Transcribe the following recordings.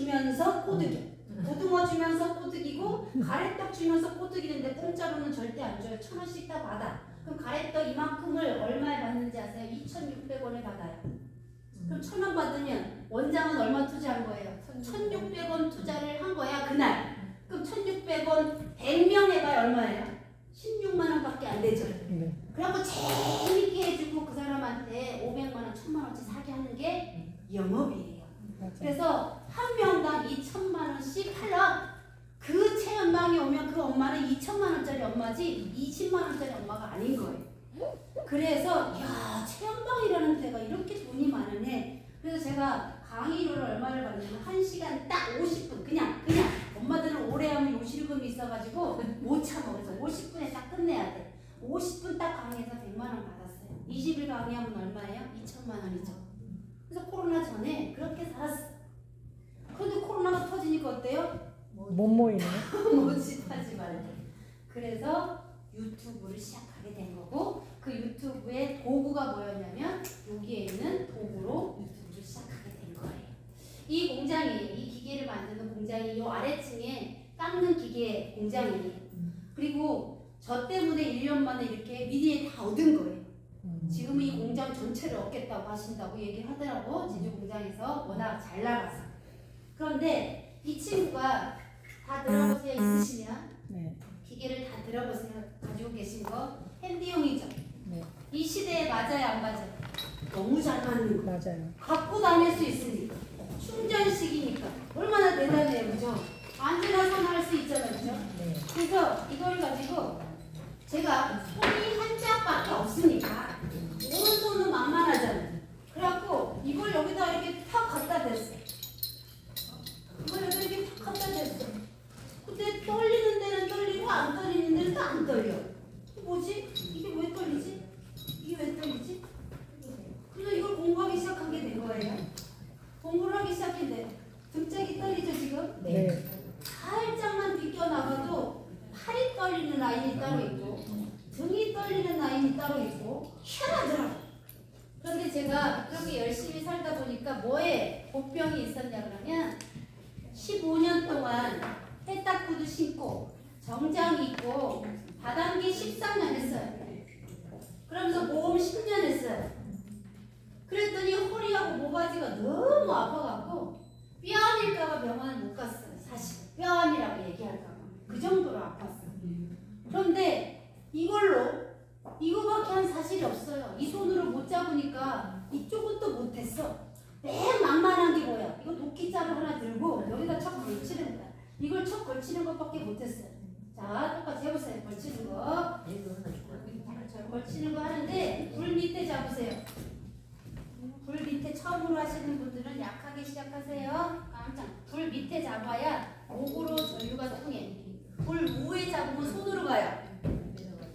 주면서 꼬드겨. 고등어 주면서 꼬드기고 가래떡 주면서 꼬드기는데 공짜로는 절대 안 줘요. 1,000원씩 다 받아. 그럼 가래떡 이만큼을 얼마에 받는지 아세요? 2,600원에 받아요. 그럼 1,000원 받으면 원장은 얼마 투자한 거예요? 1,600원 투자를 한 거야 그날. 그럼 1,600원 100명 해봐야 얼마예요? 16만 원밖에 안 되죠. 그래갖고 재밌게 해주고 그 사람한테 500만 원, 1,000만 원치 사게 하는 게 영업이에요. 그래서 한 명당 2천만 원씩 팔아. 그 체험방에 오면 그 엄마는 2천만 원짜리 엄마지 20만 원짜리 엄마가 아닌 거예요. 그래서 야 체험방이라는 데가 이렇게 돈이 많으네. 그래서 제가 강의료를 얼마를 받냐면 1시간 딱 50분 그냥 엄마들은 오래 하면 요실금이 있어가지고 못 참아. 그래서 50분에 딱 끝내야 돼. 50분 딱 강의해서 100만 원 받았어요. 20일 강의하면 얼마예요? 2천만 원이죠. 그래서 코로나 전에 그렇게 살았어. 그런데 코로나가 터지니까 어때요? 못 모이네. 모집하지 말고. 그래서 유튜브를 시작하게 된 거고 그 유튜브의 도구가 뭐였냐면 여기에 있는 도구로 유튜브를 시작하게 된 거예요. 이 공장이 이 기계를 만드는 공장이 이 아래층에 깎는 기계 공장이에요. 그리고 저 때문에 1년 만에 이렇게 미디어에 다 얻은 거예요. 지금 이 공장 전체를 얻겠다고 하신다고 얘기를 하더라고. 제주 공장에서 워낙 잘 나가서. 그런데 이 친구가 다 들어보세요. 있으시면 기계를 다 들어보세요. 가지고 계신 거 핸디용이죠. 이 시대에 맞아요 안 맞아요? 너무 잘 맞는 거. 맞아요. 갖고 다닐 수 있으니까 충전식이니까 얼마나 대단해요, 그죠? 아무나 사용할 수 있잖아요, 그죠? 그래서 이걸 가지고 제가 손이 한 짝밖에 없으니까 오른손은 만만하잖아요. 그래갖고 이걸 여기다 이렇게 탁 갖다 댔어. 이걸 여기다 이렇게 탁 갖다 댔어. 근데 떨리는 데는 떨리고 안 떨리는 데는 또 안 떨려. 뭐지? 이게 왜 떨리지? 이게 왜 떨리지? 그래서 이걸 공부하기 시작한 게 된 거예요. 공부를 하기 시작했는데 등짝이 떨리죠 지금? 네. 살짝만 비껴나가도 팔이 떨리는 라인이 따로 있고 등이 떨리는 라인이 따로 있고 희한하더라고. 그런데 제가 그렇게 열심히 살다 보니까 뭐에 보병이 있었냐 그러면 15년 동안 해딱구도 신고 정장 입고 바람기 13년 했어요. 그러면서 모험 10년 했어요. 그랬더니 허리하고 모가지가 너무 아파갖고 뼈암일까봐 병원을 못 갔어요. 사실 뼈암이라고 얘기할까봐 그 정도로 아팠어요. 그런데 이거밖에 한 사실이 없어요. 이 손으로 못 잡으니까 이쪽은 또 못했어. 맨 만만한 게 뭐야? 이거 도끼자루 하나 들고 여기다 척 걸치는 거야. 이걸 척 걸치는 것밖에 못했어요. 자, 똑같이 해보세요. 걸치는 거. 걸치는 거 하는데 불 밑에 잡으세요. 불 밑에 처음으로 하시는 분들은 약하게 시작하세요. 깜짝. 불 밑에 잡아야 목으로 전류가 통해. 불 위에 잡으면 손으로 가요.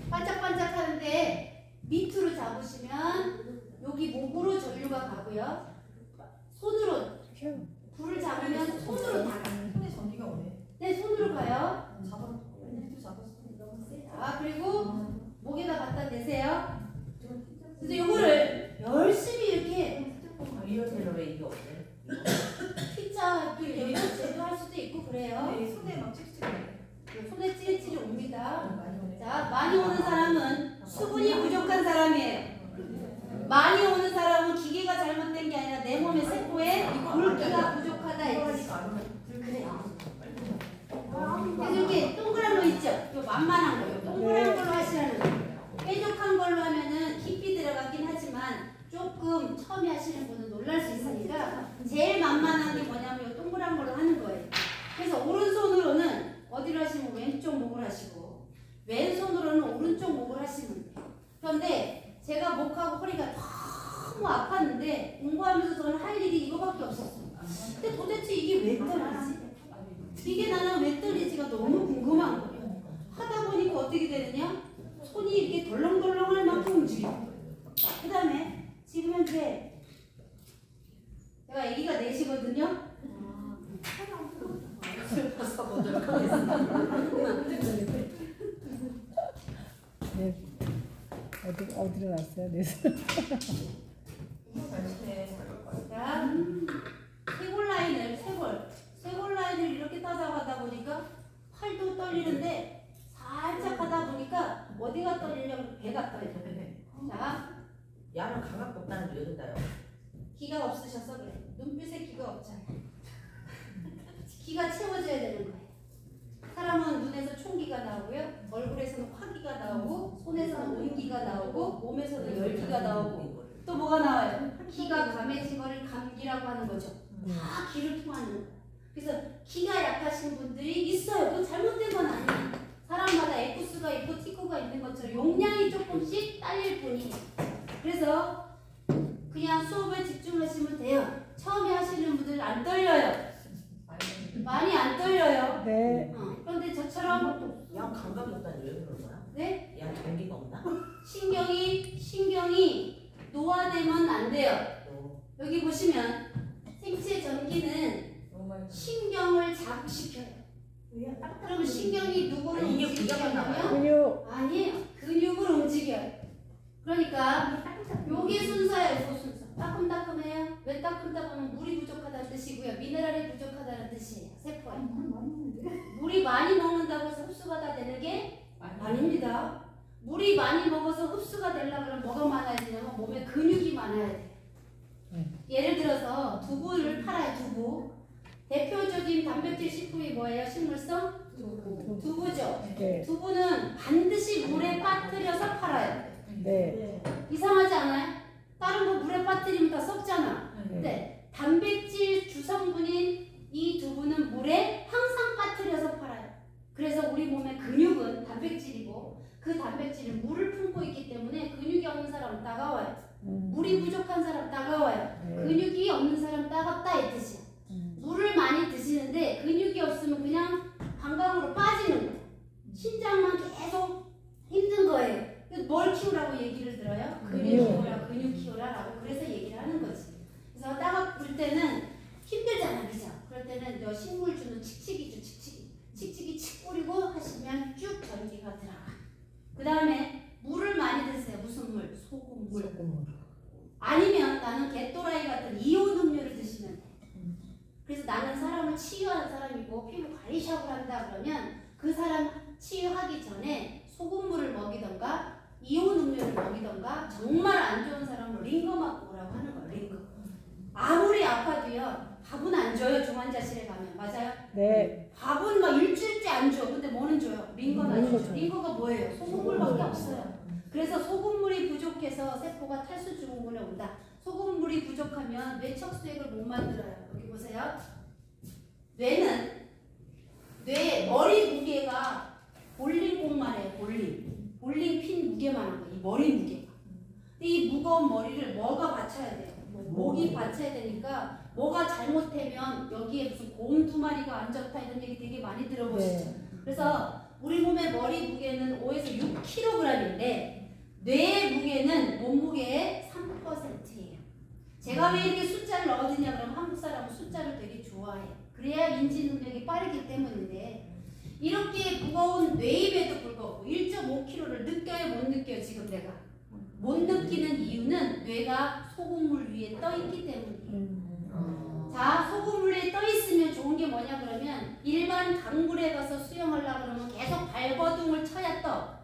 반짝반짝 하는데 밑으로 잡으시면 여기 목으로 전류가 가고요. 손으로 불을 잡으면 손으로 다 가요. 손에 전기가 오네. 네, 손으로 가요. 잡았어. 그리고 목에다 갖다 대세요. 그래서 요거를 열심히 이렇게 이런 왜 이게 없네? 피자 이렇게 제도할 수도 있고 그래요. 네, 손에 막 찝찝해. 손에 찌릿찌릿 옵니다. 많이 오네. 자, 많이 오는 사람은 수분이 부족한 사람이에요. 많이 오는 사람은 기계가 잘못된 게 아니라 내 몸의 세포에 물기가 부족하다 이거지. 그래요. 그래서 이렇게 동그란 거 있죠? 요 만만한 거요. 동그란 걸로 하시라는 거예요. 뾰족한 걸로 하면은 깊이 들어가긴 하지만 조금 처음에 하시는 분은 놀랄 수 있으니까 제일 만만한 게 뭐냐면 요 동그란 걸로 하는 거예요. 그래서 오른손으로는 어디로 하시면 왼쪽 목을 하시고 왼손으로는 오른쪽 목을 하시면 돼요. 그런데 제가 목하고 허리가 너무 아팠는데 공부하면서 저는 할 일이 이거밖에 없었어요. 근데 도대체 이게 왜 떨리지? 이게 나는 왜 떨리지가 너무 궁금한 거예요. 하다 보니까 어떻게 되느냐? 손이 이렇게 덜렁덜렁할 만큼 움직여요. 자, 그 다음에 지금 현재 제가 아기가 4시거든요. 옷을 벗어보도록 하겠습니다. 네. 어디로 갔어요? 네. 자, 쇄골 라인을 쇄골 기가 없으셔서 그래. 눈빛에 기가 없잖아. 기가 채워져야 되는 거예요. 사람은 눈에서 총기가 나오고요. 얼굴에서는 화기가 나오고 손에서는 온기가 나오고 몸에서는 열기가 나오고 또 뭐가 나와요? 기가 감해진 거를 감기라고 하는 거죠. 다 기를 통하는 거예요. 그래서 기가 약하신 분들이 있어요. 그건 잘못된 건 아니에요. 사람마다 에쿠스가 있고 티코가 있는 것처럼 용량이 조금씩 딸릴 뿐이에요. 그래서 그냥 수업에 집중하시면 돼요. 처음에 하시는 분들 안 떨려요. 많이 안 떨려요. 네. 그런데 저처럼 야 감각이 없다니 왜 그런 거야? 네? 야 전기가 없나? 신경이 노화되면 안 돼요. 너 여기 보시면 생체 전기는 신경을 자극시켜요. 그러면 신경이 누구를 이게 움직이냐면 근육. 아니에요. 근육을 움직여요. 그러니까 요게 순서예요. 요 순서. 따끔따끔해요. 왜 따끔따끔하면 물이 부족하다는 뜻이고요. 미네랄이 부족하다는 뜻이에요. 세포에. 물이 많이 먹는다고 해서 흡수가 다 되는 게 아닙니다. 물이 많이 먹어서 흡수가 되려면 그러면 뭐가 많아야 되냐면 몸에 근육이 많아야 돼요. 예를 들어서 두부를 팔아요. 두부. 대표적인 단백질 식품이 뭐예요? 식물성? 두부죠. 네. 두부는 반드시 물에 빠뜨려서 팔아요. 네. 이상하지 않아요? 다른 거 물에 빠뜨리면 다 썩잖아. 네. 근데 단백질 주성분인 이 두부는 물에 항상 빠뜨려서 팔아요. 그래서 우리 몸의 근육은 단백질이고 그 단백질은 물을 품고 있기 때문에 근육이 없는 사람은 따가워요. 물이 부족한 사람 따가워요. 네. 근육이 없는 사람 따갑다 이 뜻이야. 물을 많이 드시는데 근육이 없으면 그냥 방광으로 빠지는 거예요. 신장만 계속 힘든 거예요. 뭘 키우라고 얘기를 들어요? 근육 키우라, 근육 키우라라고 그래서 얘기를 하는 거지. 그래서 따가울 때는 힘들잖아, 그죠? 그럴 때는 너 식물 주는 칙칙이죠, 칙칙이 칙 뿌리고 하시면 쭉 전기가 들어가. 그 다음에 물을 많이 드세요. 무슨 물? 소금물. 아니면 나는 개또라이 같은 이온 음료를 드시면 돼. 그래서 나는 사람을 치유하는 사람이고 피부 관리 샵을 한다 그러면 그 사람 치유하기 전에 소금물을 먹이던가 이온 음료를 먹이던가 정말 안 좋은 사람은 링거 맞고 오라고 하는 거예요. 링거. 아무리 아파도요. 밥은 안 줘요. 중환자실에 가면. 맞아요? 네. 밥은 막 일주일째 안 줘. 근데 뭐는 줘요? 링거는 안 줘. 링거가 뭐예요? 소금물밖에 없어요. 그래서 소금물이 부족해서 세포가 탈수 증후군에 온다. 소금물이 부족하면 뇌 척수액을 못 만들어요. 여기 보세요. 뇌는 뇌 머리 무게가 볼링공만 해요. 볼링 핀 무게만 한 거예요. 이 머리 무게가. 근데 이 무거운 머리를 뭐가 받쳐야 돼요? 목이 받쳐야 되니까 뭐가 잘못되면 여기에 무슨 곰 두 마리가 안 좋다 이런 얘기 되게 많이 들어보시죠. 네. 그래서 우리 몸의 머리 무게는 5에서 6kg인데 뇌 무게는 몸무게의 3%예요. 제가 왜 이렇게 숫자를 얻으냐 그러면 한국 사람은 숫자를 되게 좋아해요. 그래야 인지 능력이 빠르기 때문인데 이렇게 무거운 뇌임에도 불구하고 1.5kg를 느껴요? 못 느껴요? 지금 내가? 못 느끼는 이유는 뇌가 소금물 위에 떠 있기 때문이에요. 자, 소금물 위에 떠 있으면 좋은 게 뭐냐 그러면 일반 강물에 가서 수영하려고 그러면 계속 발버둥을 쳐야 떠.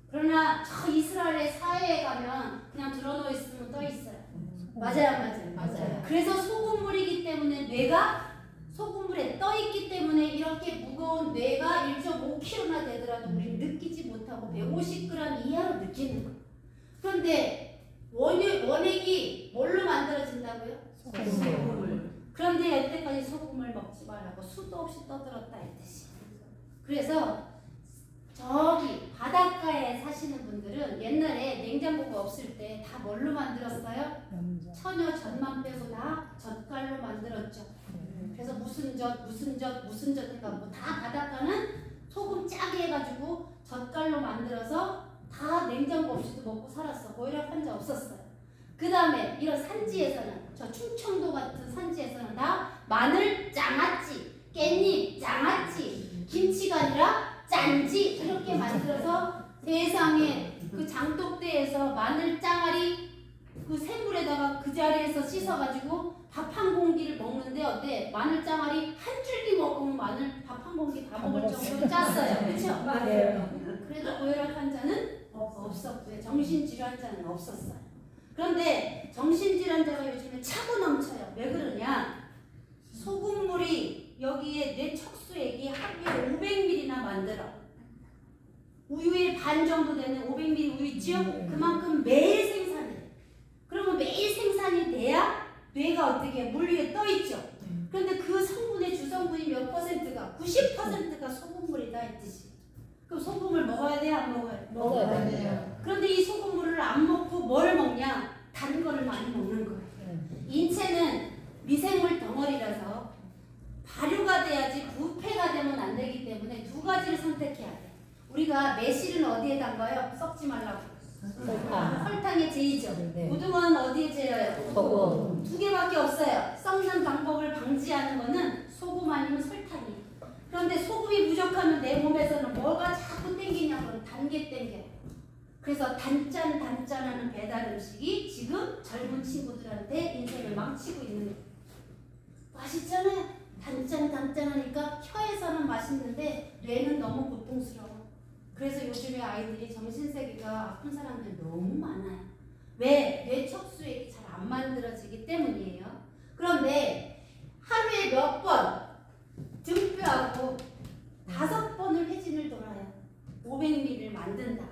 그러나 저 이스라엘의 사해에 가면 그냥 들어놓여 있으면 떠 있어요. 맞아요. 그래서 소금물이기 때문에 뇌가 소금물에 떠 있기 때문에 이렇게 무거운 뇌가 1.5kg나 되더라도 우리는 느끼지 못하고 150g 이하로 느끼는 거예요. 그런데 원액이 뭘로 만들어진다고요? 소금물. 그런데 여태까지 소금을 먹지 말라고 수도 없이 떠들었다 이 뜻이에요. 그래서 저기 바닷가에 사시는 분들은 옛날에 냉장고가 없을 때 다 뭘로 만들었어요? 천여 젖만 빼고 다 젓갈로 만들었죠. 그래서 무슨 젓 해가 뭐 다 바닷가는 소금 짜게 해가지고 젓갈로 만들어서 다 냉장고 없이도 먹고 살았어. 고혈압 환자 없었어요. 그 다음에 이런 산지에서는 저 충청도 같은 산지에서는 다 마늘 장아찌, 깻잎 장아찌, 김치가 아니라 짠지 이렇게 만들어서 세상에 그 장독대에서 마늘 짱아리 그 샘물에다가 그 자리에서 씻어가지고 밥 한 공기를 먹는데 어때? 마늘 짱아리 한 줄기 먹으면 마늘 밥 한 공기 다 먹을 정도로 짰어요. 그렇죠? 맞아요. 그래도 고혈압 환자는 없었고요. 정신질환자는 없었어요. 그런데 정신질환자가 요즘에 차고 넘쳐요. 왜 그러냐? 소금물이 여기에 뇌 척수액이 하루에 500ml나 만들어. 우유의 반 정도 되는 500ml 우유 있죠? 그만큼 매일 생산해. 그러면 매일 생산이 돼야 뇌가 어떻게 물 위에 떠 있죠. 그런데 그 성분의 주성분이 몇 퍼센트가 90%가 소금물이다 했듯이. 그럼 소금을 먹어야 돼요? 안 먹어요? 먹어야 돼요. 그런데 이 소금물을 안 먹고 뭘 먹냐? 단 거를 많이 먹는 거예요. 인체는 미생물 덩어리라서 발효가 돼야지 부패가 되면 안 되기 때문에 두 가지를 선택해야 돼. 우리가 매실은 어디에 담가요? 썩지 말라고. 설탕. 설탕에 재이죠. 네. 고등어는 어디에 재요? 소금. 두 개밖에 없어요. 썩는 방법을 방지하는 거는 소금 아니면 설탕이에요. 그런데 소금이 부족하면 내 몸에서는 뭐가 자꾸 땡기냐면 단 게 땡겨요. 그래서 단짠하는 배달 음식이 지금 젊은 친구들한테 인생을 망치고 있는 거예요. 맛있잖아요. 단짠하니까 혀에서는 맛있는데 뇌는 너무 고통스러워. 그래서 요즘에 아이들이 정신세계가 아픈 사람들 너무 많아요. 왜? 뇌 척수액이 잘 안 만들어지기 때문이에요. 그런데 하루에 몇 번 등뼈하고 5번을 회진을 돌아요. 500ml를 만든다.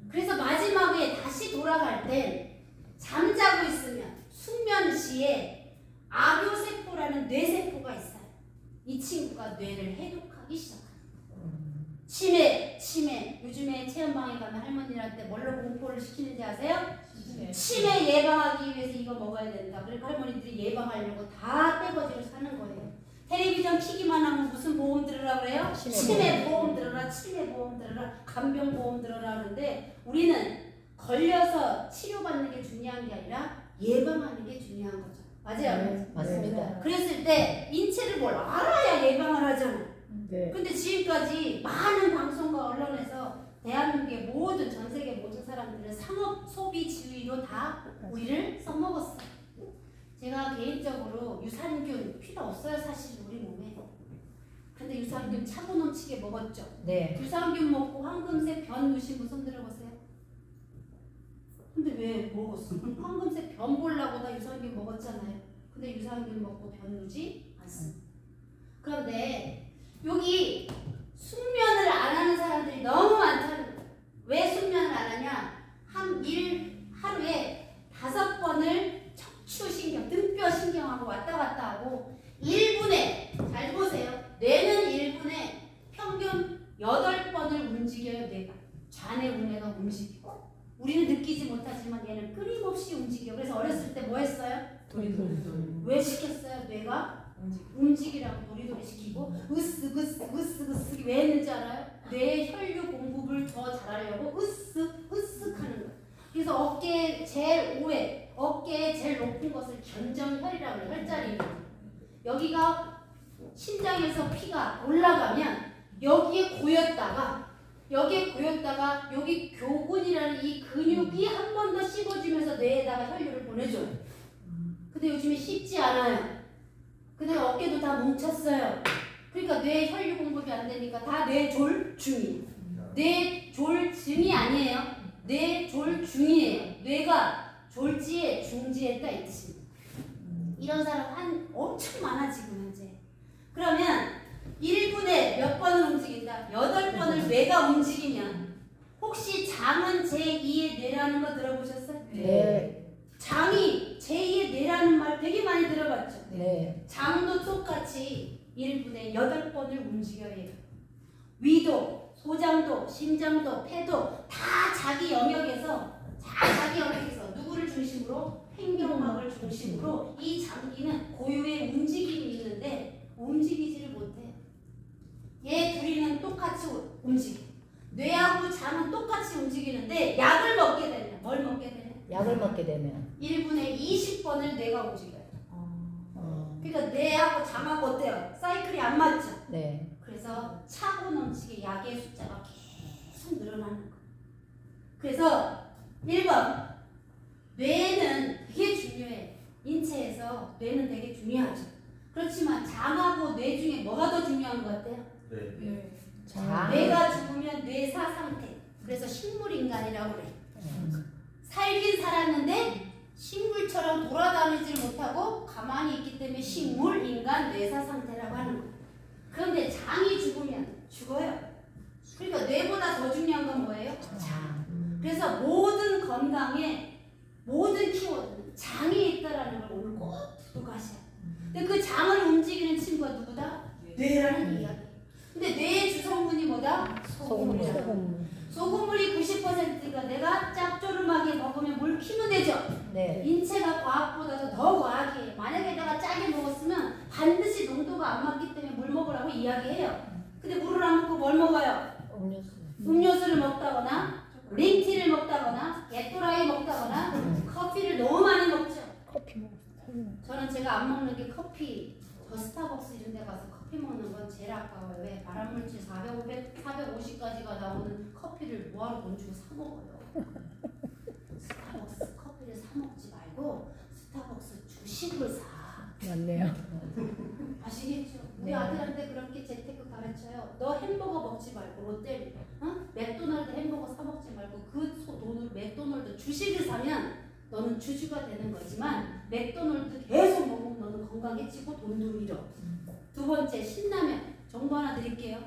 그래서 마지막에 다시 돌아갈 땐 잠자고 있으면 숙면 시에 아교세포라는 뇌세포가 있어요. 이 친구가 뇌를 해독하기 시작해요. 치매. 요즘에 체험방에 가면 할머니한테 뭘로 공포를 시키는지 아세요? 치매 예방하기 위해서 이거 먹어야 된다. 그러니까 할머니들이 예방하려고 다 떼거지로 사는 거예요. 텔레비전 키기만 하면 무슨 보험 들으라 그래요? 치매 보험 들어라, 간병 보험 들어라 하는데 우리는 걸려서 치료받는 게 중요한 게 아니라 예방하는 게 중요한 거죠. 맞아요? 맞습니다. 그랬을 때 인체를 뭘 알아야 예방을 하잖아. 네. 근데 지금까지 많은 방송과 언론에서 대한민국의 모든 전 세계 모든 사람들은 상업 소비 지위로 다 우리를 써먹었어. 제가 개인적으로 유산균 필요 없어요 사실 우리 몸에. 근데 유산균 차고 넘치게 먹었죠. 네. 유산균 먹고 황금색 변 누신 분 손 들어보세요. 근데 왜 먹었어? 황금색 변 보려고 다 유산균 먹었잖아요. 근데 유산균 먹고 변 누지 않습니다. 그런데 여기 숙면을 안 하는 사람들이 너무 많다는 거예요. 왜 숙면을 안 하냐? 하루에 5번을 척추신경, 등뼈신경하고 왔다 갔다 하고 1분에, 잘 보세요. 뇌는 1분에 평균 8번을 움직여요. 뇌가. 좌뇌 우뇌가 움직이고 우리는 느끼지 못하지만 얘는 끊임없이 움직여. 그래서 어렸을 때 뭐 했어요? 왜 시켰어요? 뇌가 움직이라고 도리도리 시키고 으쓱 왜 했는지 알아요? 뇌 혈류 공급을 더 잘하려고 으쓱 하는 거예요. 그래서 어깨 제일 5회, 어깨의 제일 높은 것을 견정혈이라고 해요. 혈자리. 여기가 심장에서 피가 올라가면 여기에 고였다가 여기 교근이라는 이 근육이 한 번 더 씹어주면서 뇌에다가 혈류를 보내줘요. 근데 요즘에 씹지 않아요. 근데 어깨도 다 뭉쳤어요. 그러니까 뇌 혈류 공급이 안 되니까 다 뇌졸중이에요. 뇌졸증이 아니에요. 뇌졸중이에요. 뇌가 졸지에 중지했다 이 뜻입니다. 이런 사람 엄청 많아 지금 현재. 그러면 1분에 몇 번을 움직인다? 8번을 뇌가 움직이면 혹시 장은 제2의 뇌라는 거 들어보셨어요? 네. 장이 제2의 뇌라는 말 되게 많이 들어봤죠? 네. 장도 똑같이 1분에 8번을 움직여야 해요. 위도, 소장도, 심장도, 폐도 다 자기 영역에서 누구를 중심으로? 횡격막을 중심으로 이 장기는 고유의 움직임이 있는데 움직이지를 못해. 얘 둘이는 똑같이 움직여. 뇌하고 장은 똑같이 움직이는데 약을 먹게 되면 뭘 먹게 되냐? 약을 먹게 되면 1분에 20번을 뇌가 움직여요. 그러니까 뇌하고 장하고 어때요? 사이클이 안 맞죠? 네. 그래서 차고 넘치게 약의 숫자가 계속 늘어나는 거예요. 그래서 1번 뇌는 되게 중요해. 인체에서 뇌는 되게 중요하죠. 그렇지만 장하고 뇌 중에 뭐가 더 중요한 것 같아요? 네. 장. 뇌가 죽으면 뇌사 상태. 그래서 식물인간이라고 그래. 살긴 살았는데 식물처럼 돌아다니질 못하고 가만히 있기 때문에 식물, 인간, 뇌사 상태라고 하는 거예요. 그런데 장이 죽으면 죽어요. 그러니까 뇌보다 더 중요한 건 뭐예요? 장. 그래서 모든 건강에 모든 키워드는 장이 있다라는 걸 오늘 꼭 두고 가셔야 돼요. 근데 그 장을 움직이는 친구가 누구다? 뇌라는 이야기. 근데 뇌의 주성분이 뭐다? 소금물이다. 소금. 소금물이 90%가 내가 짭조름하게 먹으면 물 피면 되죠? 네. 인체가 과학보다도 더 과학이에요. 만약에 내가 짜게 먹었으면 반드시 농도가 안 맞기 때문에 물 먹으라고 이야기해요. 근데 물을 안 먹고 뭘 먹어요? 음료수. 음료수를 먹다거나 링티를 먹다거나 게토라이 먹다거나 커피를 너무 많이 먹죠. 커피 먹었어. 저는 제가 안 먹는 게 커피, 저 스타벅스 이런 데 가서 커피 먹는 건 제일 아까워요. 왜? 발암물질 450까지가 나오는 커피를 뭐하러 돈 주고 사 먹어요. 스타벅스 커피를 사 먹지 말고 스타벅스 주식을 사. 맞네요. 아시겠죠? 우리 네. 아들한테 그렇게 재테크 가르쳐요. 너 햄버거 먹지 말고 롯데, 맥도날드 햄버거 사 먹지 말고 그 돈으로 맥도날드 주식을 사면 너는 주주가 되는 거지만 맥도날드 계속 먹으면 너는 건강해지고 돈도 잃어. 두 번째, 신라면. 정보 하나 드릴게요.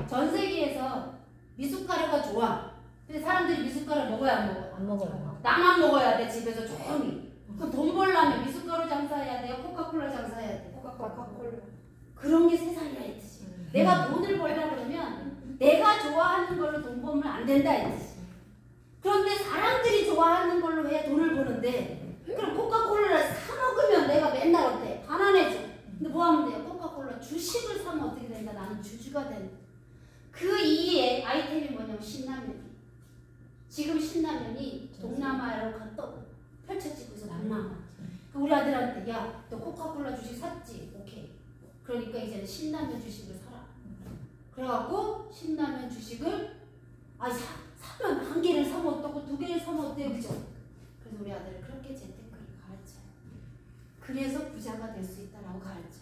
전 세계에서 미숫가루가 좋아. 근데 사람들이 미숫가루 먹어야 안 먹어? 안 먹어요. 나만 먹어야 돼, 집에서 조용히. 그럼 돈 벌려면 미숫가루 장사해야 돼요? 코카콜라 장사해야 돼요? 코카콜라. 그런 게 세상이야 이 뜻이. 내가 돈을 벌려 그러면 내가 좋아하는 걸로 돈 벌면 안 된다 이 뜻이. 그런데 사람들이 좋아하는 걸로 왜 돈을 버는데 그럼 코카콜라를 사 먹으면 내가 맨날 어때? 가난해져. 근데 뭐 하면 돼요? 코카콜라 주식을 사면 어떻게 된다? 나는 주주가 된다. 그 이의 아이템이 뭐냐면 신라면이. 지금 신라면이 동남아로 또 펼쳐지고 있어. 남남아. 우리 아들한테 야 너 코카콜라 주식 샀지? 오케이. 그러니까 이제는 신라면 주식을 사라. 그래갖고 신라면 주식을 사면 한 개를 사면 어떻고 두 개를 사면 어때요? 그죠? 그래서 우리 아들을 그렇게 재테크를 가르쳐요. 그래서 부자가 될 수 있다라고 가르쳐.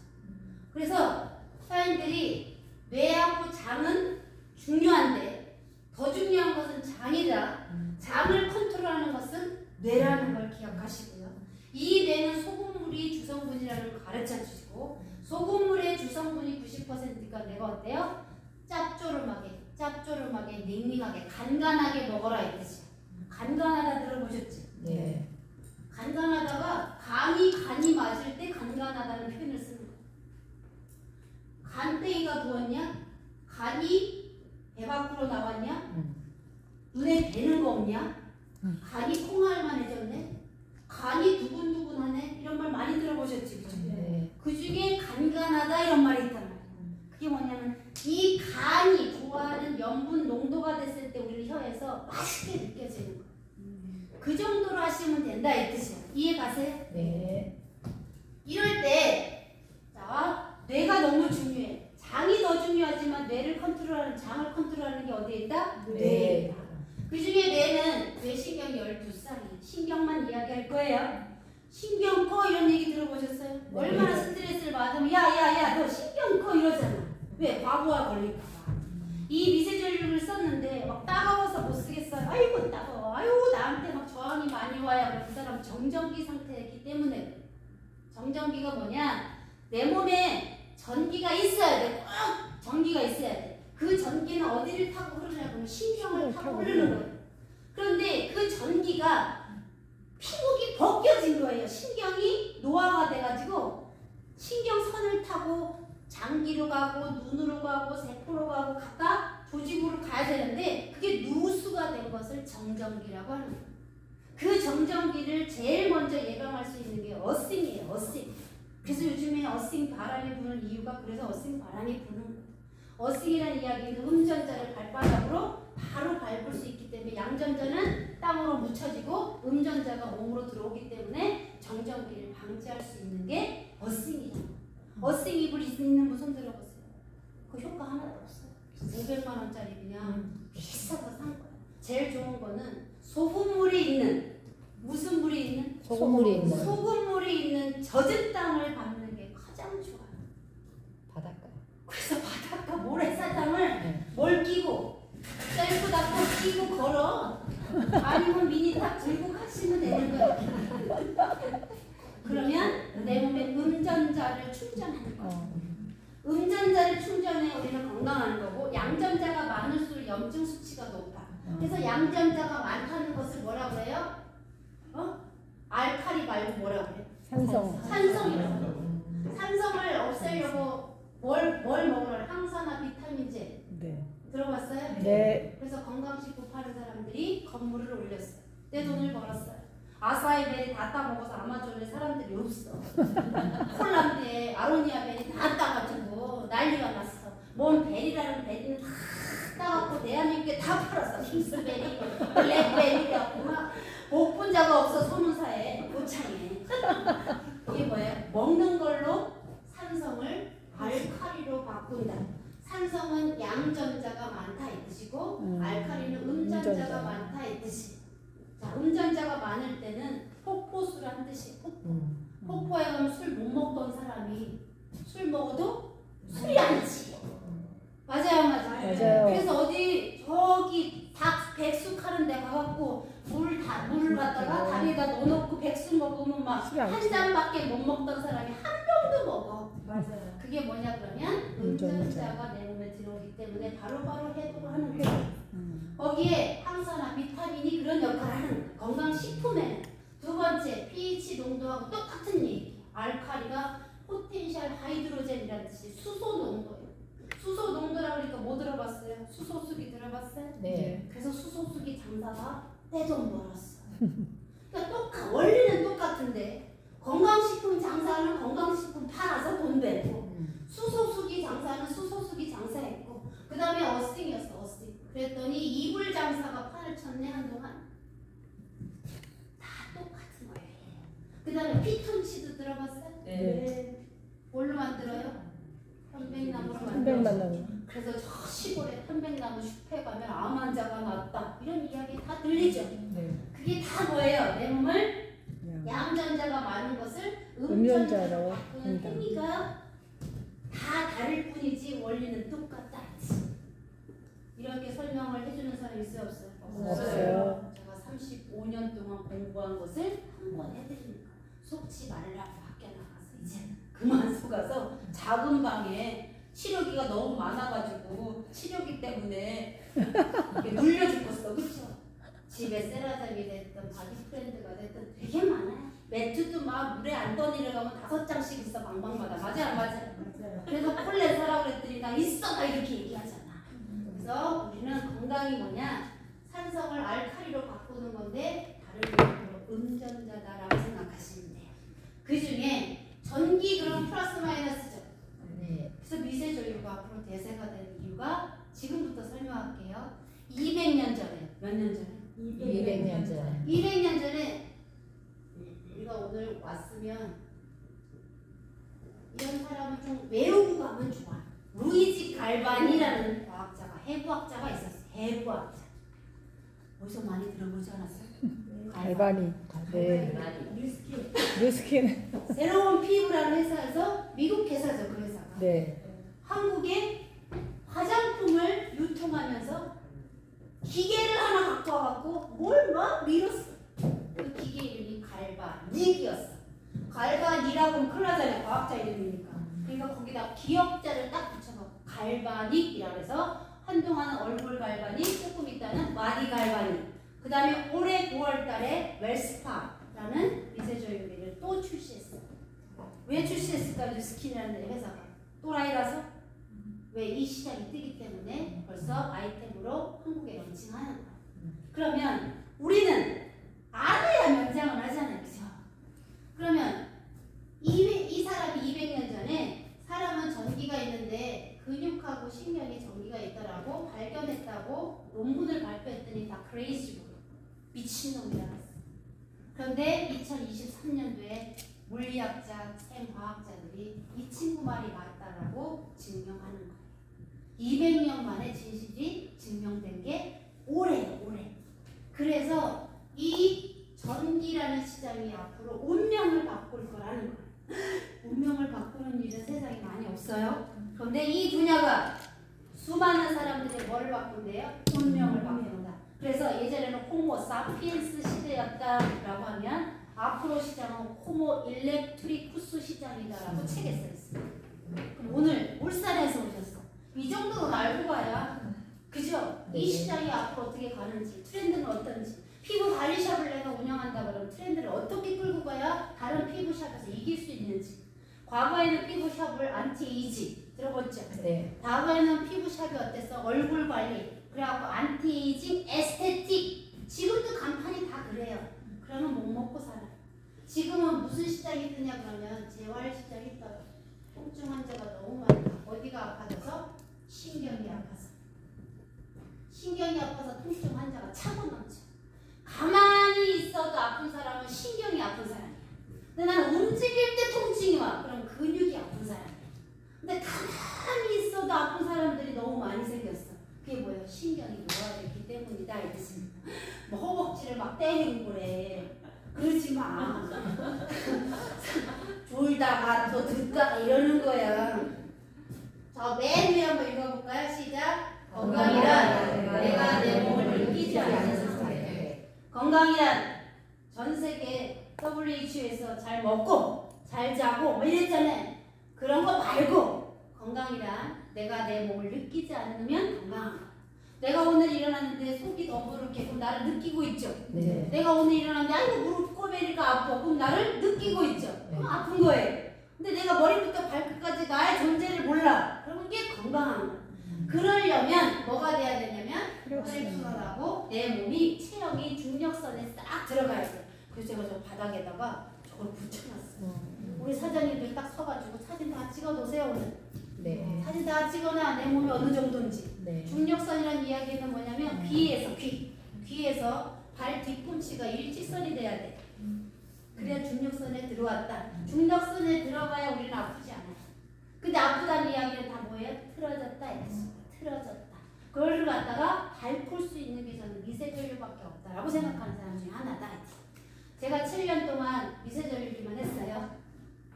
그래서 사람들이 뇌하고 장은 중요한데 더 중요한 것은 장이다. 장을 컨트롤하는 것은 뇌라는 걸 기억하시고요. 이 뇌는 소금물이 주성분이라는 걸 가르쳐 주시고 소금물의 주성분이 90%가 내가 어때요? 짭조름하게 닝닝하게 간간하게 먹어라 이 뜻이야. 간간하다 들어보셨지? 네. 간간하다가 간이 맞을 때 간간하다는 표현을 쓰는 거야. 간땡이가 부었냐? 간이 배 밖으로 나왔냐? 눈에 뵈는 거 없냐? 간이 콩알만해졌네? 간이 두근두근하네? 이런 말 많이 들어보셨지? 그죠? 네. 그 중에 간간하다 이런 말이 있단 말이야. 그게 뭐냐면 이 간이 좋아하는 염분 농도가 됐을 때 우리 혀에서 맛있게 느껴지는 거야. 그 정도로 하시면 된다 이 뜻이야. 이해 가세요? 네. 이럴 때 자, 뇌가 너무 중요해. 장이 더 중요하지만 뇌를 컨트롤하는 장을 컨트롤하는 게 어디에 있다? 뇌에 있다. 그 중에 뇌는 뇌신경이 12쌍이에요. 신경만 이야기할 거예요. 신경 꺼 이런 얘기 들어보셨어요? 네. 얼마나 스트레스를 받으면 야야야 너 신경 꺼 이러잖아. 왜? 과부하 걸릴까 봐. 이 미세전류를 썼는데 막 따가워서 못 쓰겠어요. 아이고 따가워. 아유 나한테 막 저항이 많이 와요. 그 사람 정전기 상태이기 때문에. 정전기가 뭐냐? 내 몸에 전기가 있어야 돼. 꼭 전기가 있어야 돼. 그 전기는 어디를 타고 흐르냐면 신경을 타고 흐르는 거예요. 그런데 그 전기가 피복이 벗겨진 거예요. 신경이 노화가 돼가지고 신경선을 타고 장기로 가고 눈으로 가고 세포로 가고 각각 조직으로 가야 되는데 그게 누수가 된 것을 정전기라고 하는 거예요. 그 정전기를 제일 먼저 예방할 수 있는 게 어싱이에요. 어싱. 그래서 요즘에 어싱 바람이 부는 이유가 그래서 어싱 바람이 부는 거예요. 어싱이라는 이야기는 음전자를 발바닥으로 바로 밟을 수 있기 때문에 양전자는 땅으로 묻혀지고 음전자가 몸으로 들어오기 때문에 정전기를 방지할 수 있는 게 어싱이에요. 어싱 이불 있는 분 손 들어보세요. 그 효과 하나도 없어요. 500만 원짜리 그냥 비싼 거 산 거야. 제일 좋은 거는 소금물이 있는 무슨 물이 있는? 소금물이 있는 소금물이 있는 젖은 땅을 밟는 게 가장 좋아요. 바닷가. 그래서 바닷가 모래사장을 네. 뭘 끼고 셀프 닦고 끼고 걸어. 아니면 미니 딱 들고 가시면 되는 거예요. 그러면 내 몸에 음전자를 충전하는 거예요. 음전자를 충전해 우리는 건강한 거고, 양전자가 많을수록 염증 수치가 높아. 그래서 양전자가 많다는 것을 뭐라고 해요? 알칼리 말고 뭐라고 해요? 산성이라고. 산성을 없애려고 뭘 먹으라? 항산화 비타민제. 네. 들어봤어요? 네. 그래서 건강식품 파는 사람들이 건물을 올렸어요. 내 돈을 벌었어요. 아사히베리 다 따먹어서 아마존에 사람들이 없어. 폴란드에 아로니아 베리 다 따가지고 난리가 났어. 뭔 베리라는 베리는 다 따갖고 대한민국에 다 팔았어. 킹스베리, 블랙베리 갖고 막 복분자가 없어. 소문사에 고창에. 이게 뭐예요? 먹는 걸로 산성을 알칼리로 바꾼다. 산성은 양전자가 많다 이 뜻이고, 알칼리는 음전자가 많다 이 뜻이. 자, 음전자가 많을 때는 폭포수란 뜻이에요. 폭포에 가면 술 못 먹던 사람이 술 먹어도 술이 안 치. 맞아요, 맞아요. 그래서 어디 저기 닭 백숙 하는 데 가갖고 물을 갖다가 담에다 넣어놓고 백숙 먹으면 막 한 잔밖에 못 먹던 사람이 한 병도 먹어. 맞아요. 그게 뭐냐 그러면 음전자가 내 몸에 들어오기 때문에 바로바로 해독을 하는 거예요. 거기에 항산화 비타민이 그런 역할을 하는 거예요. 건강식품에는. 두 번째, pH 농도하고 똑같은 얘기. 알칼리가 포텐셜 하이드로젠이라는 뜻이 수소 농도예요. 수소 농도라고 그러니까 뭐 들어봤어요? 수소수기 들어봤어요? 네. 그래서 수소수기 장사가 떼돈 벌었어. 그러니까 원리는 똑같은데 건강식품 장사는 건강식품 팔아서 돈 벌고, 수소수기 장사는 수소수기 장사했고, 그 다음에 어스팅이었어. 어스팅. 그랬더니 이불 장사가 판을 쳤네 한동안. 다 똑같은 거예요. 그 다음에 피톤치드 들어봤어요? 네. 뭘로 만들어요? 편백나무로 편백나무. 그래서 저 시골에 편백나무 숲에 가면 암 환자가 났다 이런 이야기 다 들리죠. 네. 그게 다 뭐예요? 내 몸을 양전자가 많은 것을 음전자로 음전자로 바꾸는 한다. 행위가 다 다를 뿐이지 원리는 똑같다. 이렇게 설명을 해주는 사람 있어요, 없어요? 없어요. 제가 35년 동안 공부한 것을 한번 해드립니다. 속지 말라고 학교 나가서 이제 그만 속아서 작은 방에 치료기가 너무 많아가지고 치료기 때문에 이게 눌려 죽었어, 그렇죠? 집에 세라장이 됐든 바디 프렌드가 됐든 되게 많아요. 매트도 막 물에 안 떠내려가면 5장씩 있어 방방마다. 맞아 안 맞아? 그래서 콜레 사라고 그랬더니 나 있어 나 이렇게 얘기하잖아. 그래서 우리는 건강이 뭐냐? 산성을 알칼리로 바꾸는 건데 다른 이름으로 음전자다라고 생각하시면 돼요. 그 중에 전기 그럼 플러스 마이너스죠. 네. 그래서 미세조류가 앞으로 대세가 된 이유가 지금부터 설명할게요. 200년 전에 몇 년 전에? 200년 전에. 200년 전에 우리가 오늘 왔으면 이런 사람은 좀 외우고 가면 좋아. 루이지 갈바니라는 과학자가 해부학자가 있었어요. 해부학자. 어디서 많이 들어보지 않았어요? 갈바니. 네. 뉴스킨. 새로운 피부라는 회사에서 미국 회사죠. 그 회사가. 네. 한국에 화장품을 유통하면서 기계를 하나 갖고 와갖고 뭘 막 밀었어. 그 기계 이름이 갈바닉이었어. 갈바닉이라고 하면 큰일 나잖아요. 과학자 이름이니까. 그러니까 거기다 기억자를 딱 붙여서 갈바닉이라고 해서 한동안은 얼굴 갈바닉, 조금 있다는 와디 갈바닉. 그 다음에 올해 9월 달에 웰스파라는 미세조유기를 또 출시했어요. 왜 출시했을까? 뉴스킨이라는 회사가. 또라이라서? 왜? 이 시장이 뜨기 때문에 벌써 아이템으로 한국에 런칭하는 거예요. 그러면 우리는 알아야 면장을 하잖아요. 그죠? 그러면 이 사람이 200년 전에 사람은 전기가 있는데 근육하고 신경에 전기가 있다라고 발견했다고 논문을 발표했더니 다 크레이지고 미친놈이라고 했어. 그런데 2023년도에 물리학자, 생화학자들이 이 친구 말이 맞다라고 증명하는 거예요. 200년 만에 진실이 증명된 게 올해예요, 올해. 그래서 이 전기라는 시장이 앞으로 운명을 바꿀 거라는 거예요. 운명을 바꾸는 일은 세상에 많이 없어요. 그런데 이 분야가 수많은 사람들의 뭘 바꾼대요? 운명을 바꾼다. 그래서 예전에는 호모 사피엔스 시대였다라고 하면 앞으로 시장은 호모 일렉트리쿠스 시장이다라고 책에 써있어요. 그럼 오늘 울산에서 오셨어. 이 정도는 알고 가야 그죠? 이 시장이 앞으로 어떻게 가는지 트렌드는 어떤지 피부 관리샵을 내가 운영한다 그러면 트렌드를 어떻게 끌고 가야 다른 피부샵에서 이길 수 있는지 과거에는 피부샵을 안티에이징 들어봤죠? 네. 과거에는 피부샵이 어땠어? 얼굴 관리 그래갖고 안티에이징 에스테틱 지금도 간판이 다 그래요. 그러면 못 먹고 살아요. 지금은 무슨 시장이 뜨냐 그러면 재활시장이 떠요. 통증 환자가 너무 많다. 어디가 아파져서? 신경이 아파서. 신경이 아파서 통증 환자가 차고 넘쳐. 가만히 있어도 아픈 사람은 신경이 아픈 사람이야. 근데 나는 움직일 때 통증이 와. 그럼 근육이 아픈 사람이야. 근데 가만히 있어도 아픈 사람들이 너무 많이 생겼어. 그게 뭐예요? 신경이 노화됐기 때문이다. 이랬습니다. 뭐 허벅지를 막 때리고 그래. 그러지 마. 졸다가 또 듣다가 이러는 거야. 자, 맨 위에 한번 읽어볼까요? 시작. 건강이란 내가 내 몸을 느끼지 않는 상태. 건강이란 전 세계 WHO에서 잘 먹고 잘 자고 뭐 이랬잖아요. 그런 거 말고 건강이란 내가 내 몸을 느끼지 않으면 건강하다. 내가 오늘 일어났는데 속이 더부룩해 그럼 나를 느끼고 있죠. 네. 내가 오늘 일어났는데 아이고 무릎 꼬매니까 아파 그럼 나를 느끼고 있죠. 그럼 아픈 거예요. 근데 내가 머리부터 발끝까지 나의 존재를 몰라. 그러면 이게 건강한 거야. 그러려면 뭐가 돼야 되냐면 혈액순환하고 내 몸이 체형이 중력선에 딱 들어가야 돼. 그래서 제가 저 바닥에다가 저걸 붙여놨어요. 우리 사장님들 딱 서가지고 사진 다 찍어놓으세요 오늘. 네. 사진 다 찍어놔 내 몸이 어느 정도인지. 네. 중력선이라는 이야기는 뭐냐면 귀에서 귀에서 발 뒤꿈치가 일직선이 돼야 돼. 그래야 중력선에 들어왔다. 중력선에 들어가야 우리는 아프지 않아요. 근데 아프다는 이야기는 다 뭐예요? 틀어졌다 이랬습니다. 틀어졌다. 그걸 갖다가 밟을 수 있는 게 저는 미세전류밖에 없다라고 생각하는 사람 중에 하나다. 제가 7년 동안 미세전류기만 했어요.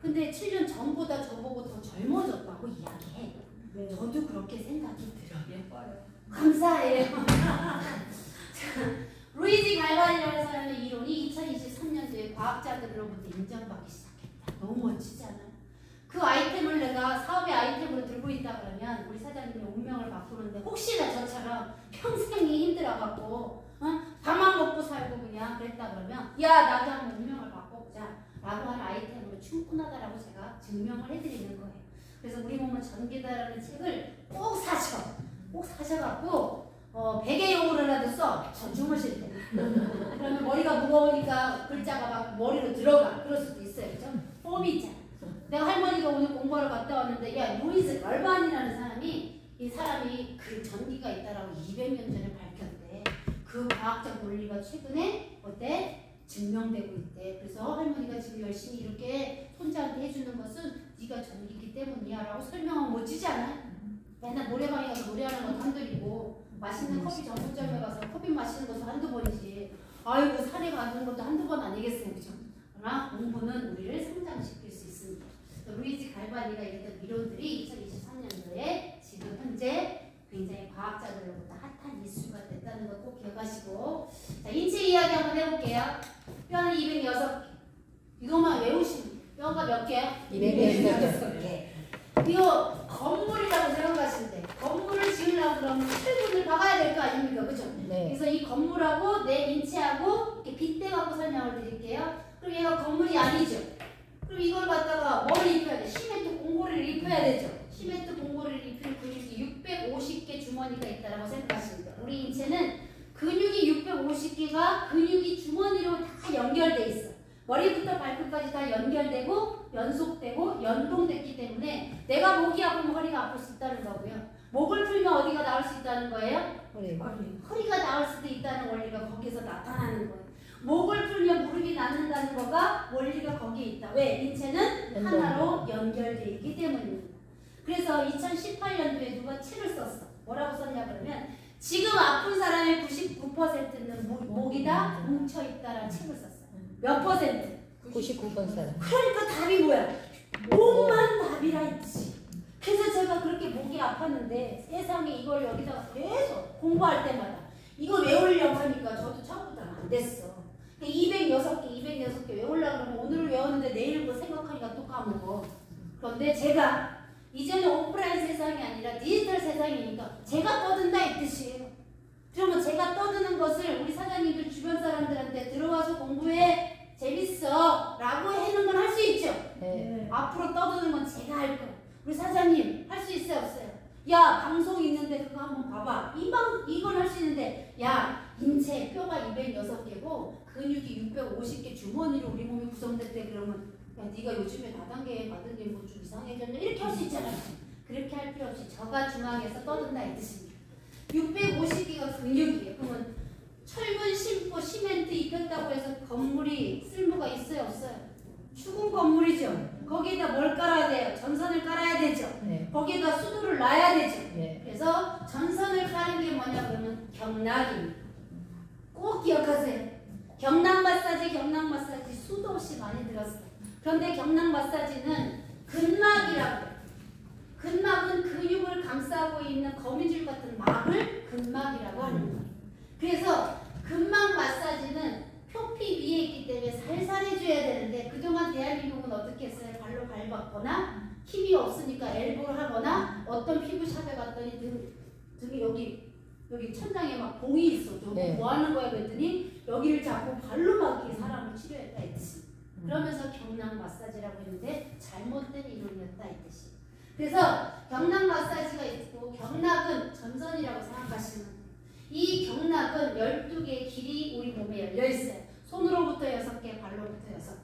근데 7년 전보다 저보고 더 젊어졌다고 이야기해. 네. 저도 그렇게 생각이 들어요. 감사해요. 루이지 갈바니라는 사람의 이론이 2023년도에 과학자들로부터 인정받기 시작했다. 너무 멋지지 않아요? 그 아이템을 내가 사업의 아이템으로 들고 있다 그러면 우리 사장님이 운명을 바꾸는데 혹시나 저처럼 평생이 힘들어갖고 밥만 먹고 살고 그냥 그랬다 그러면 야 나도 한번 운명을 바꿔보자 라고 하는 아이템으로 충분하다라고 제가 증명을 해드리는 거예요. 그래서 우리 몸은 전기다라는 책을 꼭 사셔. 꼭 사셔갖고 베개용으로라도 써. 전 주무실 때. 그러면 머리가 무거우니까 글자가 막 머리로 들어가. 그럴 수도 있어요. 그죠? 폼이 있잖아. 내가 할머니가 오늘 공부하러 갔다 왔는데 야 루이즈 갈바니라는 사람이 이 사람이 그 전기가 있다라고 200년 전에 밝혔대. 그 과학적 논리가 최근에 어때? 증명되고 있대. 그래서 할머니가 지금 열심히 이렇게 손자한테 해주는 것은 네가 전기기 때문이야 라고 설명하면 멋지지 않아? 맨날 노래방에 가서 노래하는 것도 한둘이고 맛있는 커피 전문점에 가서 커피 마시는 것도 한두 번이지 아이고 산에 가는 것도 한두 번 아니겠어요. 그죠? 그러나 공부는 우리를 성장시킬 수 있습니다. 루이지 갈바니가 이랬던 이론들이 2023년도에 지금 현재 굉장히 과학자들로부터 핫한 이슈가 됐다는 거 꼭 기억하시고 자 인체 이야기 한번 해볼게요. 뼈는 206개 이것만 외우시면 뼈가 몇 개요? 206개. 이거 건물이라고 생각하시면 돼. 건물을 지으려고 그러면 철근을 박아야 될 거 아닙니까? 그죠? 네. 그래서 이 건물하고 내 인체하고 이렇게 빗대갖고 설명을 드릴게요. 그럼 얘가 건물이 아니죠. 그럼 이걸 갖다가 뭐를 입혀야 돼? 시멘트 공고리를 입혀야 되죠. 시멘트 공고리를 입힌 근육이 650개 주머니가 있다라고 생각하시면 돼요. 우리 인체는 근육이 650개가 근육이 주머니로 다 연결돼 있어. 머리부터 발끝까지 다 연결되고 연속되고 연동됐기 때문에 내가 목이 아프면 허리가 아플 수 있다는 거고요. 목을 풀면 어디가 나올 수 있다는 거예요? 허리가 나올 수도 있다는 원리가 거기서 나타나는 거예요. 목을 풀면 무릎이 낫는다는 거가 원리가 거기에 있다. 왜? 인체는 하나로 연결되어 있기 때문입니다. 그래서 2018년도에 누가 책을 썼어. 뭐라고 썼냐 그러면 지금 아픈 사람의 99%는 목이 다 뭉쳐있다라는 책을 썼어요. 몇 퍼센트? 99번 사람. 그러니까 답이 뭐야? 목만 답이라 했지. 그래서 제가 그렇게 목이 아팠는데 세상에 이걸 여기다가 계속 공부할 때마다 이거 외우려고 하니까 저도 처음부터는 안 됐어. 206개 외우려고 그러면 오늘 외웠는데 내일 거 생각하니까 또 까먹어. 그런데 제가 이제는 오프라인 세상이 아니라 디지털 세상이니까 제가 떠든다 이 뜻이에요. 그러면 제가 떠드는 것을 우리 사장님들 주변 사람들한테 들어와서 공부해 재밌어 라고 하는 건 할 수 있죠. 네. 앞으로 떠드는 건 제가 할 거예요. 우리 사장님 할 수 있어요 없어요? 야 방송 있는데 그거 한번 봐봐. 이건 할 수 있는데 야 인체 뼈가 206개고 근육이 650개 주머니로 우리 몸이 구성됐대. 그러면 야 네가 요즘에 다단계 받은 게 뭐 좀 이상해졌냐 이렇게 할 수 있잖아요. 그렇게 할 필요 없이 저가 중앙에서 떠든다 이 뜻입니다. 650개가 근육이에요. 그러면 철근 심고 시멘트 입혔다고 해서 건물이 쓸모가 있어요 없어요? 죽은 건물이죠. 거기에다 뭘 깔아야 돼요? 전선을 깔아야 되죠. 네. 거기에다 수도를 놔야 되죠. 네. 그래서 전선을 까는 게 뭐냐 그러면 경락입니다. 꼭 기억하세요. 경락 마사지 수도 없이 많이 들었어요. 그런데 경락 마사지는 근막이라고 해요. 근막은 근육을 감싸고 있는 거미줄 같은 막을 근막이라고 하는 거예요. 그래서 근막 마사지는 표피 위에 있기 때문에 살살 해줘야 되는데 그동안 대한민국은 어떻게 했어요? 발로 밟았거나 힘이 없으니까 엘보를 하거나 어떤 피부샵에 갔더니 등이 여기 천장에 막 봉이 있어. 저거 네. 뭐 하는 거야 그랬더니 여기를 잡고 발로 막 이렇게 사람을 치료했다 이 뜻이. 그러면서 경락 마사지라고 했는데 잘못된 이론이었다 이 뜻이. 그래서 경락 마사지가 있고 경락은 전선이라고 생각하시면 돼요. 이 경락은 12개의 길이 우리 몸에 열려 있어요. 손으로부터 6개, 발로부터 6개예요.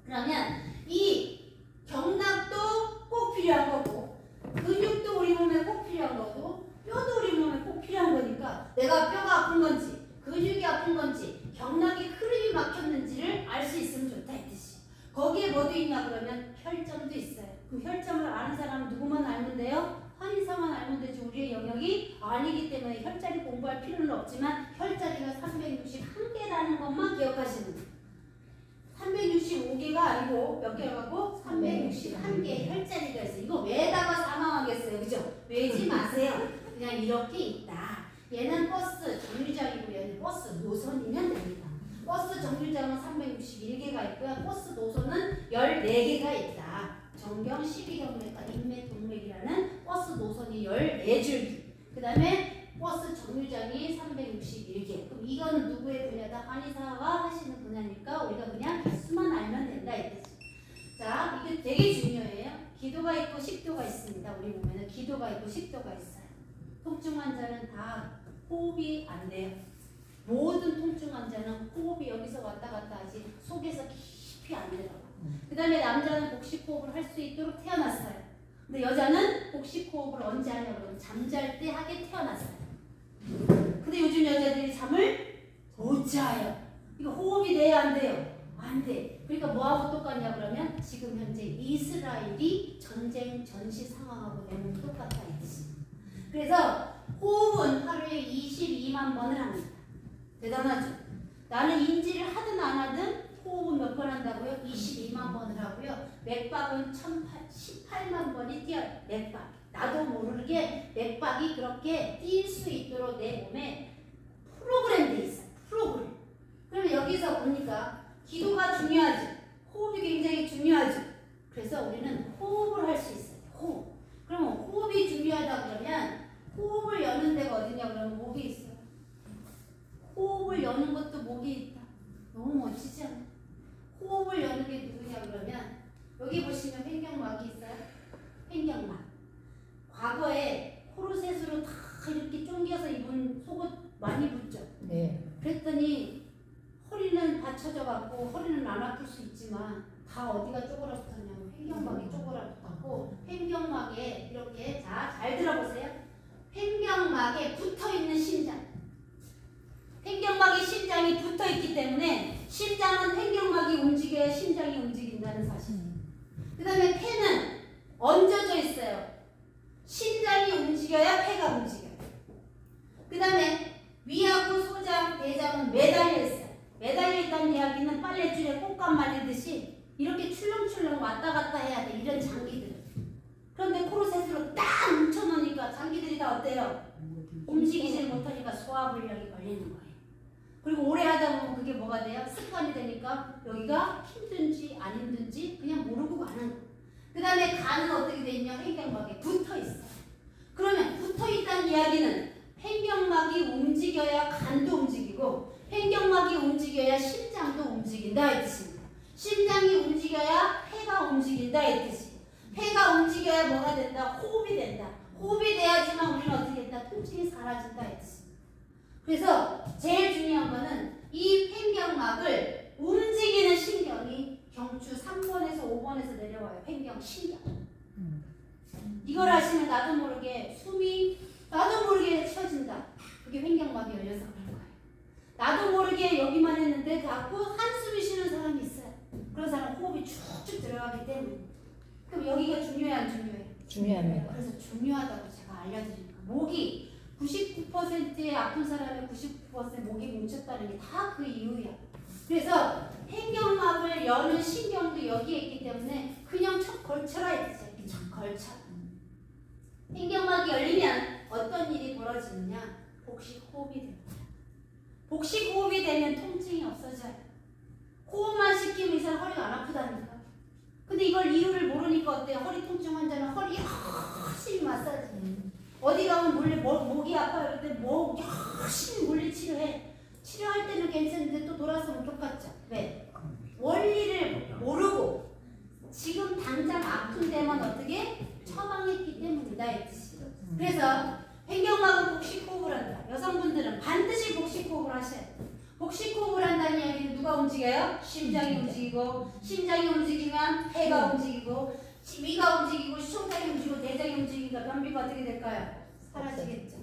그러면 이 경락도 꼭 필요한 거고 근육도 우리 몸에 꼭 필요한 거고 뼈도 우리 몸에 꼭 필요한 거니까 내가 뼈가 아픈 건지 근육이 아픈 건지 경락의 흐름이 막혔는지를 알 수 있으면 좋다 이 뜻이. 거기에 뭐도 있냐 그러면 혈점도 있어요. 그 혈점을 아는 사람은 누구만 알면 돼요? 한의사만 알면 되지 우리의 영역이 아니기 때문에 혈자리 공부할 필요는 없지만 혈자리가 361개라는 것만 기억하시면 돼요. 365개가 아니고 몇 개라고? 361개의 혈자리가 있어요. 이거 왜다가 사망하겠어요? 그죠? 외지 마세요. 그냥 이렇게 있다. 얘는 버스 정류장이고 얘는 버스 노선이면 됩니다. 버스 정류장은 361개가 있고요. 버스 노선은 14개가 있다. 정경 12경매가 인맥동맥이라는 버스 노선이 14줄기. 그 다음에 버스 정류장이 361개. 그럼 이거는 누구의 분야다? 한의사가 하시는 분야니까 우리가 그냥 개수만 알면 된다 이 뜻이. 자, 이게 되게 중요해요. 기도가 있고 식도가 있습니다. 우리 몸에는 기도가 있고 식도가 있어요. 통증 환자는 다 호흡이 안 돼요. 모든 통증 환자는 호흡이 여기서 왔다 갔다 하지 속에서 깊이 안 들어가. 그 다음에 남자는 복식호흡을 할 수 있도록 태어났어요. 근데 여자는 복식호흡을 언제 하냐고 그러면 잠잘 때 하게 태어났어요. 근데 요즘 여자들이 잠을 못 자요. 이거 호흡이 돼야 안 돼요? 안 돼. 그러니까 뭐하고 똑같냐 그러면 지금 현재 이스라엘이 전쟁 전시 상황하고 되는 똑같다 이 뜻입니다. 그래서 호흡은 하루에 22만 번을 합니다. 대단하죠? 나는 인지를 하든 안 하든 호흡은 몇 번 한다고요? 22만 번을 하고요. 맥박은 18만 번이 뛰어요. 맥박. 나도 모르게 맥박이 그렇게 뛸 수 있도록 내 몸에 프로그램돼 있어요. 프로그램. 그러면 여기서 보니까 기도가 중요하죠. 호흡이 굉장히 중요하죠. 그래서 우리는 호흡을 할 수 있어요. 호흡. 그러면 호흡이 중요하다 그러면 호흡을 여는 데가 어디냐 그러면 목이 있어요. 호흡을 여는 것도 목이 있다. 너무 멋지지 않아요? 호흡을 여는 게 누구냐 그러면 여기 보시면 횡격막이 있어요. 횡격막. 과거에 코르셋으로 다 이렇게 쫑겨서 입은 속옷 많이 붙죠. 네. 그랬더니 허리는 받쳐져 갖고 허리는 안 아플 수 있지만 다 어디가 쪼그라 붙었냐면 횡격막이 쪼그라 붙었고 횡격막에 이렇게 잘 들어보세요. 횡격막에 붙어있는 심장. 횡격막에 심장이 붙어있기 때문에 심장은 횡격막이 움직여야 심장이 움직인다는 사실. 그 다음에 폐는 얹어져 있어요. 심장이 움직여야 폐가 움직여요. 그 다음에 위하고 소장, 대장은 매달려 있어요. 매달려 있다는 이야기는 빨래줄에 꽃감 말리듯이 이렇게 출렁출렁 왔다 갔다 해야 돼. 이런 장기들. 그런데 코르셋으로 딱 뭉쳐놓으니까 장기들이 다 어때요? 움직여요. 움직이질 못하니까 소화불량이 걸리는 거예요. 그리고 오래 하다 보면 그게 뭐가 돼요? 습관이 되니까 여기가 힘든지 안 힘든지 그냥 모르고 가는 거예요. 그 다음에 간은 어떻게 돼 있냐? 횡격막에 붙어 있어요. 그러면 붙어 있다는 이야기는 횡격막이 움직여야 간도 움직이고 횡격막이 움직여야 심장도 움직인다 이 뜻입니다. 심장이 움직여야 폐가 움직인다 이 뜻이에요. 폐가 움직여야 뭐가 된다? 호흡이 된다. 호흡이 돼야지만 우리는 어떻게 된다? 통증이 사라진다 이 뜻입니다. 그래서 제일 중요한 거는 이 횡격막을 움직이는 신경이 경추 3번에서 5번에서 내려와요. 횡격신경. 이걸 하시면 나도 모르게 숨이 나도 모르게 쉬어진다. 그게 횡격막이 열려서 그런 거예요. 나도 모르게 여기만 했는데 자꾸 한숨이 쉬는 사람이 있어요. 그런 사람 호흡이 쭉쭉 들어가기 때문에. 그럼 여기가 중요해 안 중요해? 중요합니다. 그래서 중요하다고 제가 알려드리는 거예요. 목이 99%의 아픈 사람의 99% 목이 뭉쳤다는 게 다 그 이유야. 그래서 횡격막을 여는 신경도 여기에 있기 때문에 그냥 척 걸쳐라 이랬어요. 이렇게 척 걸쳐. 횡격막이 열리면 어떤 일이 벌어지느냐? 복식호흡이 됩니다. 복식호흡이 되면 통증이 없어져요. 호흡만 시키면 이 사람 허리가 안 아프다니까. 근데 이걸 이유를 모르니까 어때요? 허리 통증 환자는 허리 열심히 마사지. 어디 가면 물리 목이 아파요. 그럴 때 목 열심히 물리 치료해. 치료할 때는 괜찮은데 또 돌아서면 똑같죠. 왜? 원리를 모르고 지금 당장 아픈 데만 어떻게 처방했기 때문이다. 그래서 횡격막은 복식호흡을 한다. 여성분들은 반드시 복식호흡을 하셔야 돼요. 복식호흡을 한다는 이야기는 누가 움직여요? 심장이 움직이고 심장이 움직이면 폐가 움직이고 위가 움직이고 수송장이 움직이고 내장이 움직이니까 변비가 어떻게 될까요? 사라지겠죠.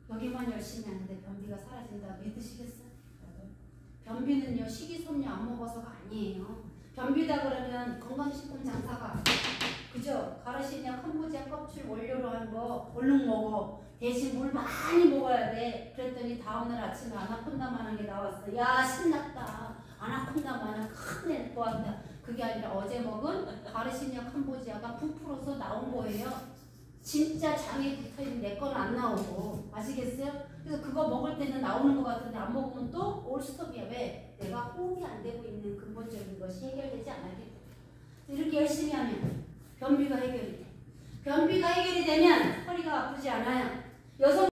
여기만 열심히 하는데 변비가 사라진다 믿으시겠어요? 변비는요 식이섬유 안 먹어서가 아니에요. 변비다 그러면 건강식품 장사가 그죠? 가르시니아 캄보지아 껍질 원료로 한 거 얼른 먹어. 대신 물 많이 먹어야 돼. 그랬더니 다음날 아침에 아나콘다만한 게 나왔어. 야 신났다. 아나콘다만한 큰 애를 보았다. 그게 아니라 어제 먹은 가르시니아 캄보지아가 부풀어서 나온 거예요. 진짜 장에 붙어있는 내 거는 안 나오고 아시겠어요? 그래서 그거 먹을 때는 나오는 것 같은데 안 먹으면 또 올스톱이야. 왜? 내가 호흡이 안 되고 있는 근본적인 것이 해결되지 않았기 때문에. 이렇게 열심히 하면 변비가 해결이 돼. 변비가 해결이 되면 허리가 아프지 않아요. 여성